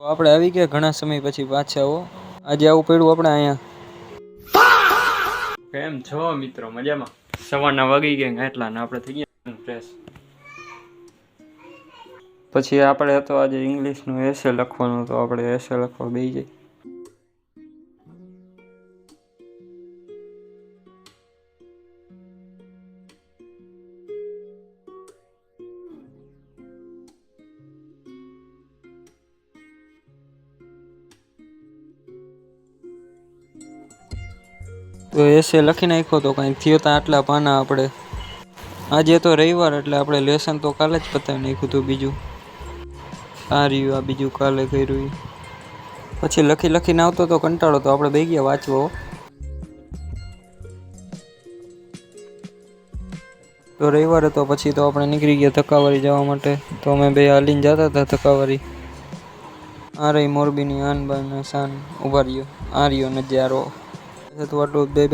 તો આપણે આવી ગયા ઘણા સમય પછી પાછા હો. આજે આવું પડ્યું આપણે અહીંયા. કેમ છો મિત્રો? મજામાં? સવારના વાગી ગયા એટલા ને આપણે થઈ ગયા ફ્રેશ. પછી આપણે તો આજે ઇંગ્લિશનું એસે લખવાનું, તો આપણે એસે લખવા બેસી જઈએ. તો એસે લખી નાખ્યો તો કાંઈ થયો તા આટલા પાના આપણે. આજે તો રવિવાર એટલે આપણે લેસન તો કાલે જ પતાવી નાખ્યું હતું. બીજું આ રહ્યું, આ બીજું કાલે કર્યું. પછી લખીને આવતો તો કંટાળો, તો આપણે બે ગયા વાંચવો. તો રવિવારે તો પછી તો આપણે નીકળી ગયા ધક્કાવારી જવા માટે. તો અમે બે હાલીને જતા હતા ધક્કાવારી. આ રહી મોરબીની આન બાન શાન ઉભા રહ્યો. આ રહ્યો નજારો. તો આટલું બે